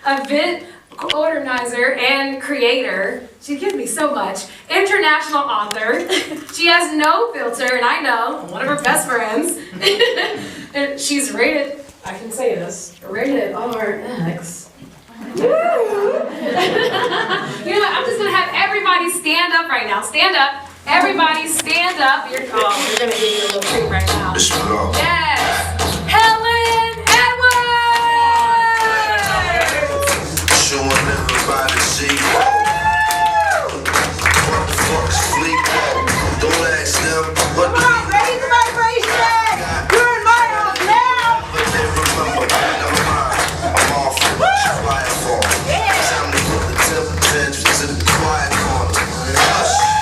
event organizer and creator. She gives me so much. International author. She has no filter, and I know, I'm one of her best friends. And she's rated, I can say this, rated RX. Woo! You know what, I'm just gonna have everybody stand up right now. Stand up. Everybody stand up. We're gonna give you a little treat right now. Yes! Helen Edwards! Showing everybody see. What the fuck's sleep? Don't ask them what Come on, raise the vibration! You're in my house now! but they remember I'm mine. I'm off. She's flying for me. Time to put the temper tantrums in the quiet corner. Hush.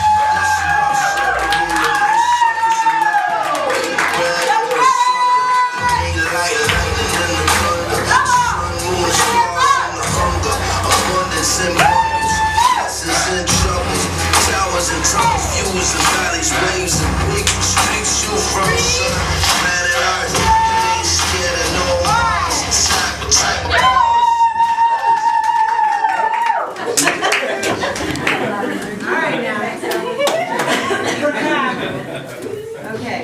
And trouble views and valleys, waves and big streets you from the sun. Planet Earth, ain't scared of no Mars. Type. All right now. You're back. Okay.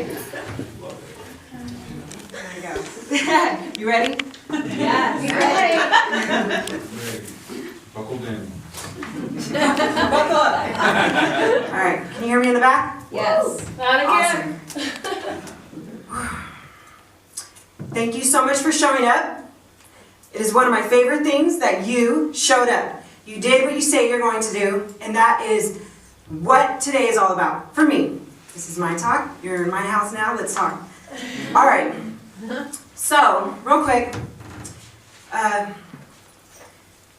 There we go. You ready? Yes. Ready. Buckle down. Buckle up. All right. Can you hear me in the back? Yes. Not again. Awesome. Thank you so much for showing up. It is one of my favorite things that you showed up. You did what you say you're going to do, and that is what today is all about for me. This is my talk. You're in my house now. Let's talk. All right. So, real quick,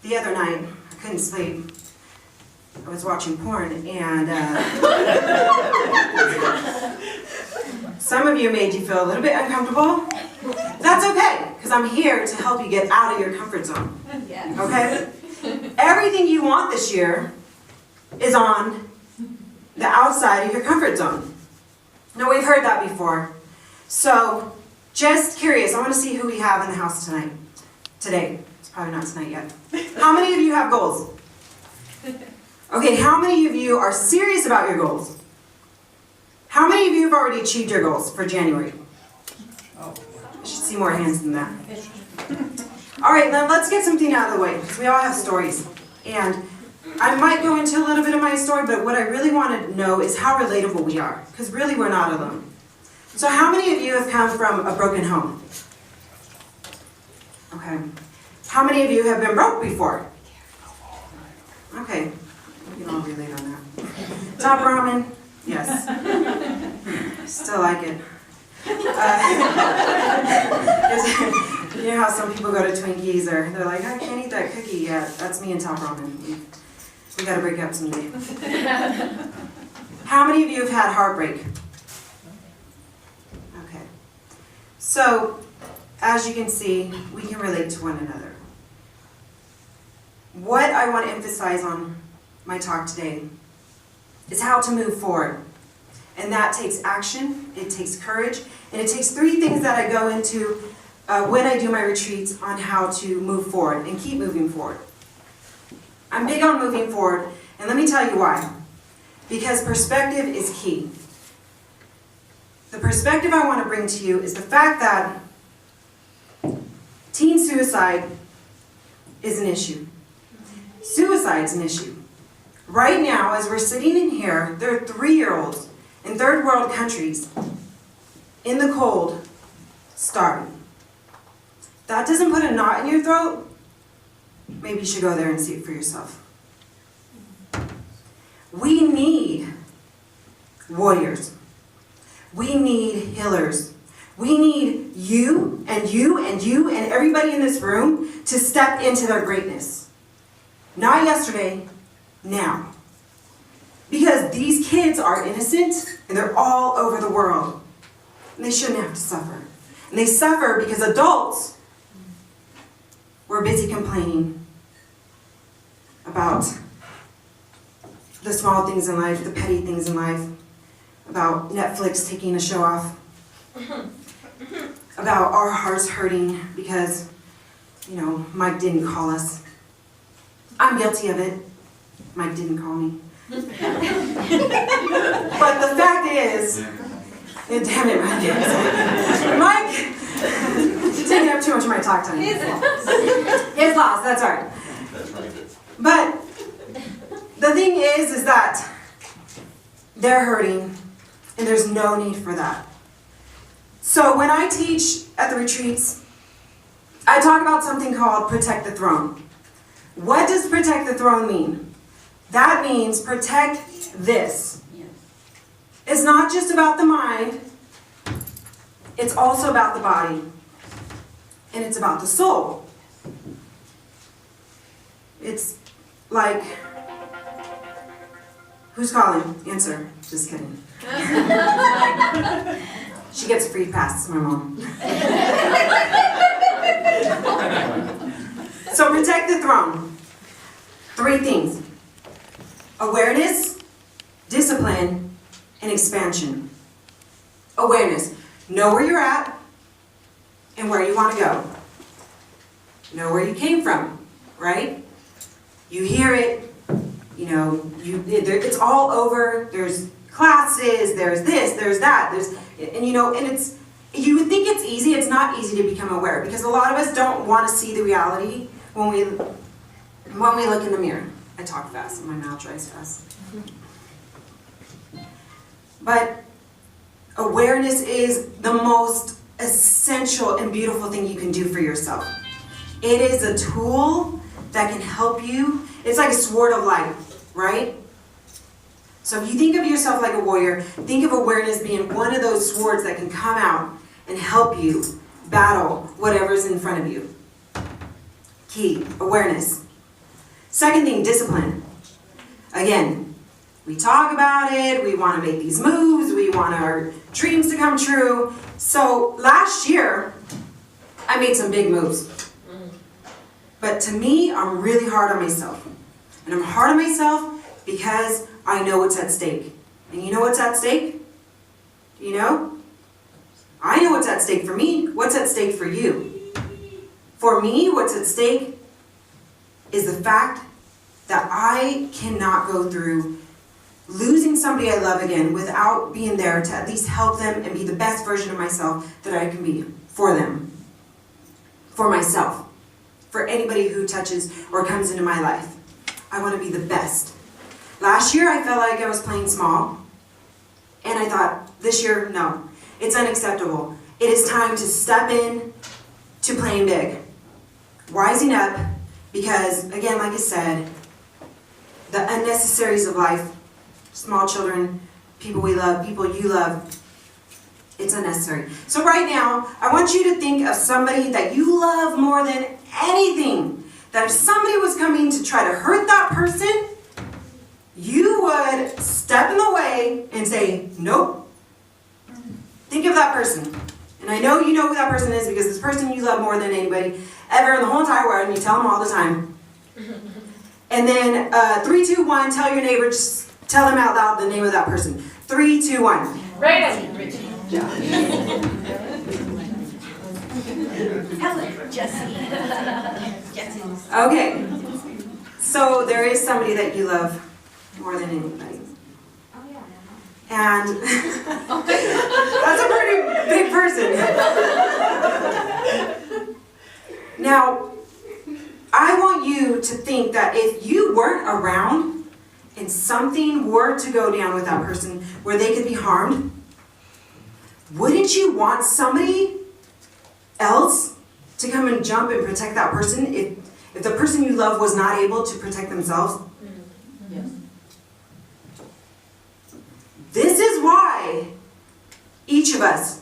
the other night, I couldn't sleep. I was watching porn, and some of you made you feel a little bit uncomfortable. That's okay, because I'm here to help you get out of your comfort zone. Yes. Okay? Everything you want this year is on the outside of your comfort zone. Now, we've heard that before. So, just curious, I want to see who we have in the house tonight. Today. It's probably not tonight yet. How many of you have goals? Okay, how many of you are serious about your goals? How many of you have already achieved your goals for January? I should see more hands than that. All right, now let's get something out of the way, because we all have stories. And I might go into a little bit of my story, but what I really want to know is how relatable we are, because really we're not alone. So how many of you have come from a broken home? Okay. How many of you have been broke before? Okay. We can all relate on that. Top ramen? Yes. Still like it. You know how some people go to Twinkies or they're like, I can't eat that cookie yet. That's me and top ramen. We gotta break up someday. How many of you have had heartbreak? Okay. So, as you can see, we can relate to one another. What I want to emphasize on my talk today is how to move forward. And that takes action, it takes courage, and it takes 3 things that I go into when I do my retreats on how to move forward and keep moving forward. I'm big on moving forward, and let me tell you why. Because perspective is key. The perspective I want to bring to you is the fact that teen suicide is an issue. Suicide is an issue. Right now, as we're sitting in here, there are 3-year-olds in third world countries in the cold, starving. That doesn't put a knot in your throat? Maybe you should go there and see it for yourself. We need warriors. We need healers. We need you and you and you and everybody in this room to step into their greatness. Not yesterday, now. Because these kids are innocent and they're all over the world. And they shouldn't have to suffer. And they suffer because adults were busy complaining about the small things in life, the petty things in life, about Netflix taking a show off, about our hearts hurting because, Mike didn't call us. I'm guilty of it. Mike didn't call me. But the fact is, damn it, Mike, you're taking up too much of my talk time. His loss, that's all right. That's right. But the thing is that they're hurting, and there's no need for that. So when I teach at the retreats, I talk about something called protect the throne. What does protect the throne mean? That means protect this. It's not just about the mind, it's also about the body, and it's about the soul. It's like, who's calling? Answer. Just kidding. She gets a free pass, my mom. So protect the throne. 3 things. Awareness, discipline, and expansion. Awareness. Know where you're at and where you want to go. Know where you came from, right? You hear it, you know, it's all over. There's classes, there's this, there's that, and you know, and you would think it's easy. It's not easy to become aware because a lot of us don't want to see the reality when we look in the mirror. I talk fast and my mouth dries fast. But awareness is the most essential and beautiful thing you can do for yourself. It is a tool that can help you. It's like a sword of light, right? So if you think of yourself like a warrior, think of awareness being one of those swords that can come out and help you battle whatever's in front of you. Key, awareness. Second thing, discipline. Again, we talk about it, we want to make these moves, we want our dreams to come true. So last year, I made some big moves. But to me, I'm really hard on myself. And I'm hard on myself because I know what's at stake. And you know what's at stake? Do you know? I know what's at stake for me. What's at stake for you? For me, what's at stake is the fact that I cannot go through losing somebody I love again without being there to at least help them and be the best version of myself that I can be for them, for myself, for anybody who touches or comes into my life. I want to be the best. Last year, I felt like I was playing small, and I thought, this year, no, it's unacceptable. It is time to step in to playing big, rising up, because, again, like I said, the unnecessaries of life, small children, people we love, people you love, it's unnecessary. So right now, I want you to think of somebody that you love more than anything, that if somebody was coming to try to hurt that person, you would step in the way and say, nope. Think of that person. And I know you know who that person is because this person you love more than anybody ever in the whole entire world, and you tell them all the time. And then 3, 2, 1, tell your neighbor, just tell them out loud the name of that person. 3, 2, 1. Right. Helen, Jesse. Okay. So there is somebody that you love more than anybody. And that's a pretty big person. Now, I want you to think that if you weren't around and something were to go down with that person where they could be harmed, wouldn't you want somebody else to come and jump and protect that person if the person you love was not able to protect themselves? Yes. This is why each of us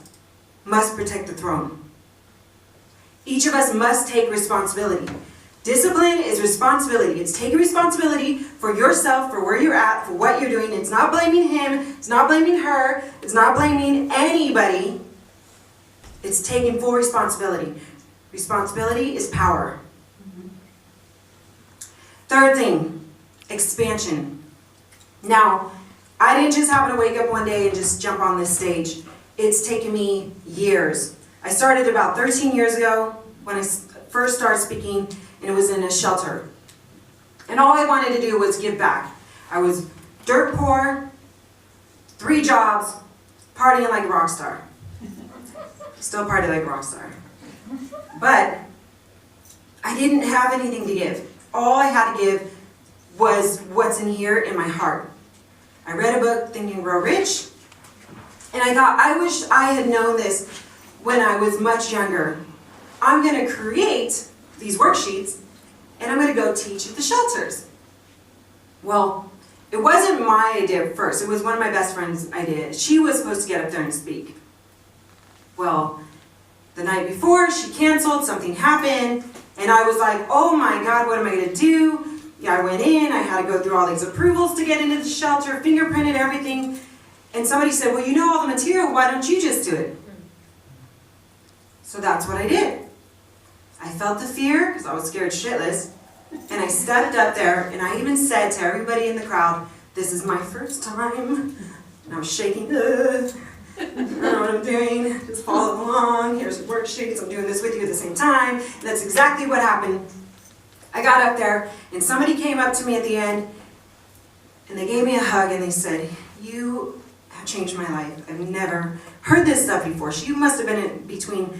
must protect the throne. Each of us must take responsibility. Discipline is responsibility. It's taking responsibility for yourself, for where you're at, for what you're doing. It's not blaming him. It's not blaming her. It's not blaming anybody. It's taking full responsibility. Responsibility is power. Third thing, expansion. Now, I didn't just happen to wake up one day and just jump on this stage. It's taken me years. I started about 13 years ago when I first started speaking, and it was in a shelter. And all I wanted to do was give back. I was dirt poor, 3 jobs, partying like a rock star. Still party like a rock star. But I didn't have anything to give. All I had to give was what's in here in my heart. I read a book, Think and Grow Rich, and I thought, I wish I had known this when I was much younger. I'm going to create these worksheets, and I'm going to go teach at the shelters. Well, it wasn't my idea at first. It was one of my best friend's idea. She was supposed to get up there and speak. Well, the night before, she canceled, something happened, and I was like, oh my God, what am I going to do? Yeah, I went in, I had to go through all these approvals to get into the shelter, fingerprinted everything, and somebody said, well, you know all the material, why don't you just do it? So that's what I did. I felt the fear, because I was scared shitless, and I stepped up there, and I even said to everybody in the crowd, this is my first time, and I was shaking, I don't know what I'm doing, just follow along, here's the worksheets, I'm doing this with you at the same time, and that's exactly what happened. I got up there, and somebody came up to me at the end, and they gave me a hug, and they said, you have changed my life. I've never heard this stuff before. You must have been in between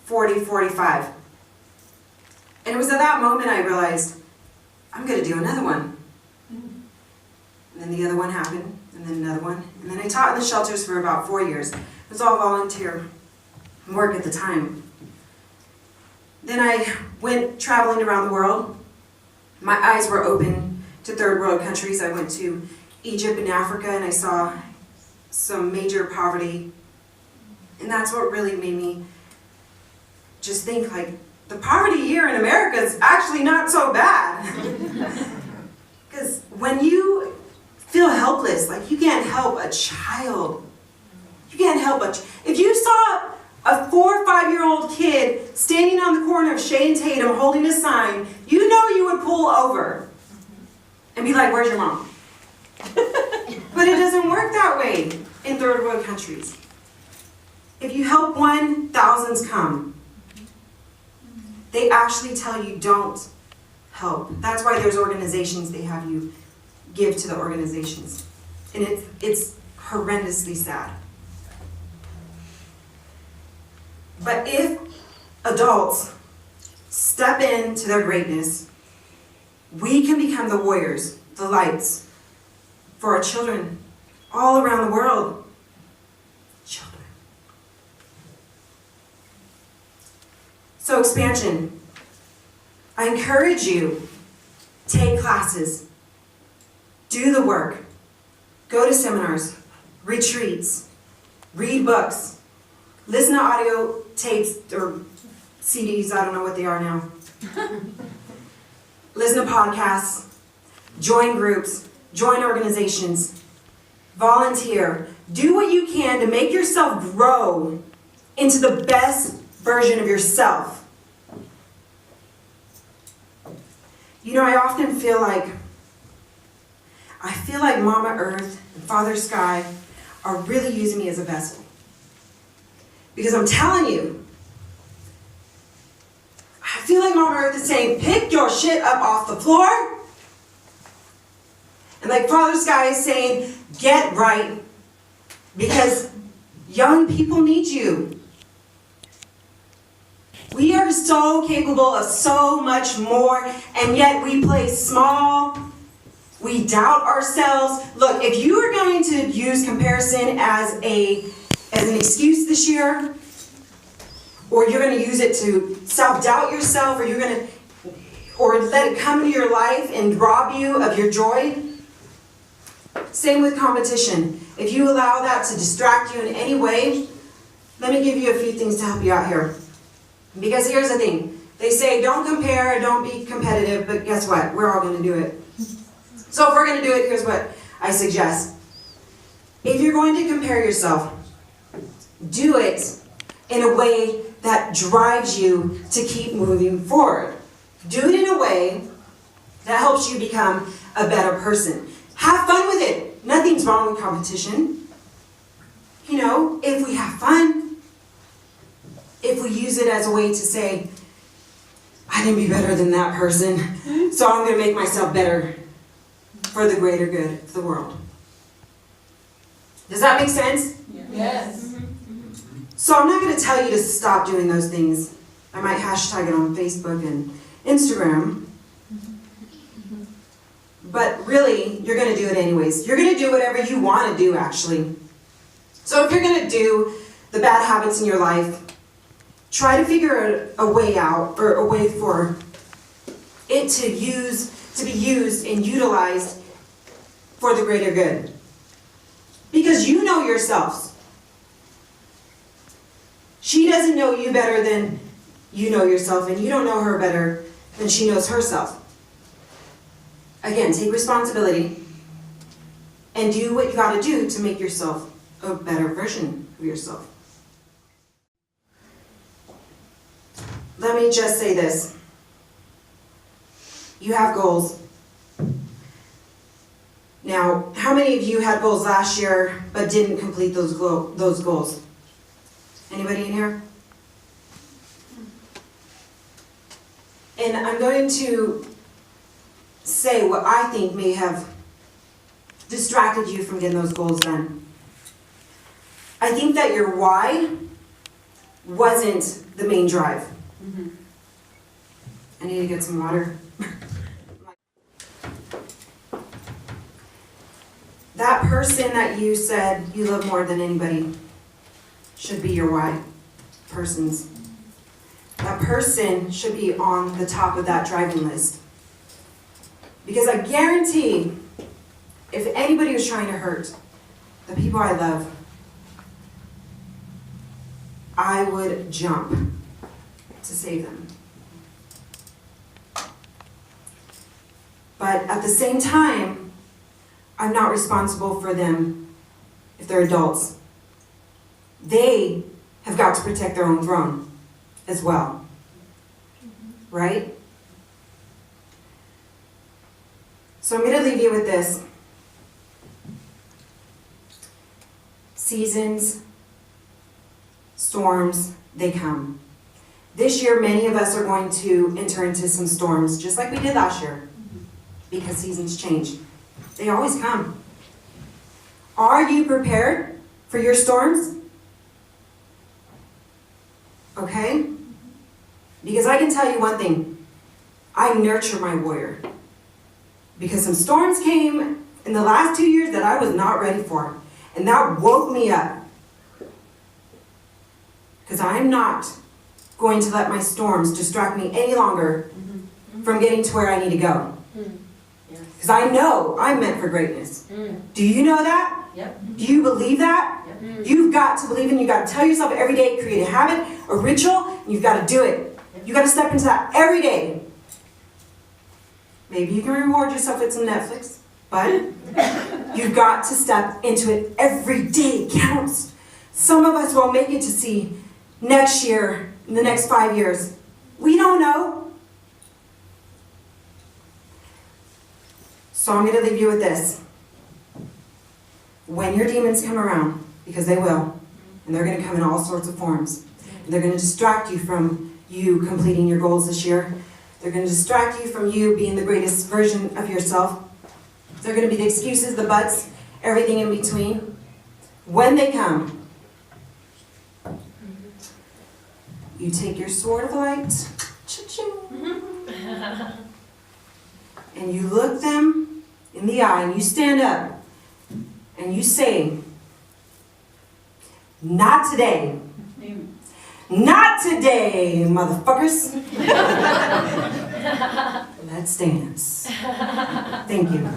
40, 45. And it was at that moment I realized, I'm going to do another one. And then the other one happened, and then another one. And then I taught in the shelters for about 4 years. It was all volunteer work at the time. Then I went traveling around the world. My eyes were open to third world countries. I went to Egypt and Africa, and I saw some major poverty. And that's what really made me just think, like, the poverty here in America is actually not so bad. Because when you feel helpless, like you can't help a child. You can't help if you saw a 4 or 5-year-old kid standing on the corner of Shea and Tatum holding a sign, you know you would pull over and be like, where's your mom? But it doesn't work that way in third world countries. If you help one, thousands come. They actually tell you don't help. That's why there's organizations, they have you give to the organizations. And it's horrendously sad. But if adults step into their greatness, we can become the warriors, the lights, for our children all around the world. Children. So expansion. I encourage you, take classes, do the work, go to seminars, retreats, read books, listen to audio tapes or CDs, I don't know what they are now. Listen to podcasts, join groups, join organizations, volunteer. Do what you can to make yourself grow into the best version of yourself. You know, I often feel like Mama Earth and Father Sky are really using me as a vessel. Because I'm telling you, I feel like Mama Earth is saying, pick your shit up off the floor. And like Father Sky is saying, get right. Because young people need you. We are so capable of so much more, and yet we play small. We doubt ourselves. Look, if you are going to use comparison as an excuse this year, or you're going to use it to self-doubt yourself, or let it come into your life and rob you of your joy. Same with competition. If you allow that to distract you in any way, let me give you a few things to help you out here. Because here's the thing. They say don't compare, don't be competitive, but guess what? We're all going to do it. So if we're going to do it, here's what I suggest. If you're going to compare yourself, do it in a way that drives you to keep moving forward. Do it in a way that helps you become a better person. Have fun with it. Nothing's wrong with competition. You know, if we have fun, if we use it as a way to say, I can be better than that person, So I'm going to make myself better for the greater good of the world. Does that make sense? Yes. So I'm not going to tell you to stop doing those things. I might hashtag it on Facebook and Instagram. But really, you're going to do it anyways. You're going to do whatever you want to do, actually. So if you're going to do the bad habits in your life, try to figure a way out, or a way for it to be used and utilized for the greater good. Because you know yourselves. She doesn't know you better than you know yourself, and you don't know her better than she knows herself. Again, take responsibility and do what you gotta do to make yourself a better version of yourself. Let me just say this. You have goals. Now, how many of you had goals last year but didn't complete those goals? Anybody in here? And I'm going to say what I think may have distracted you from getting those goals done. I think that your why wasn't the main drive. I need to get some water. That person that you said you love more than anybody should be your why. Persons. That person should be on the top of that driving list. Because I guarantee, if anybody was trying to hurt the people I love, I would jump to save them. But at the same time, I'm not responsible for them if they're adults. They have got to protect their own throne as well. Right? So I'm going to leave you with this. Seasons, storms, they come. This year, many of us are going to enter into some storms, just like we did last year, because seasons change. They always come. Are you prepared for your storms? Okay? Because I can tell you one thing. I nurture my warrior. Because some storms came in the last 2 years that I was not ready for. And that woke me up. Because I'm not going to let my storms distract me any longer from getting to where I need to go. Because I know I'm meant for greatness. Do you know that? Yep. Do you believe that? Yep. You've got to believe it. You've got to tell yourself every day, create a habit, a ritual, and you've got to do it. You've got to step into that every day. Maybe you can reward yourself with some Netflix, but you've got to step into it every day. It counts. Some of us won't make it to see next year, in the next 5 years. We don't know. So I'm going to leave you with this. When your demons come around, because they will, and they're going to come in all sorts of forms, and they're going to distract you from you completing your goals this year. They're going to distract you from you being the greatest version of yourself. They're going to be the excuses, the buts, everything in between. When they come, you take your sword of light, cha-ching, and you look them in the eye, and you stand up, and you say, "Not today. Not today, motherfuckers." Let's dance. Thank you.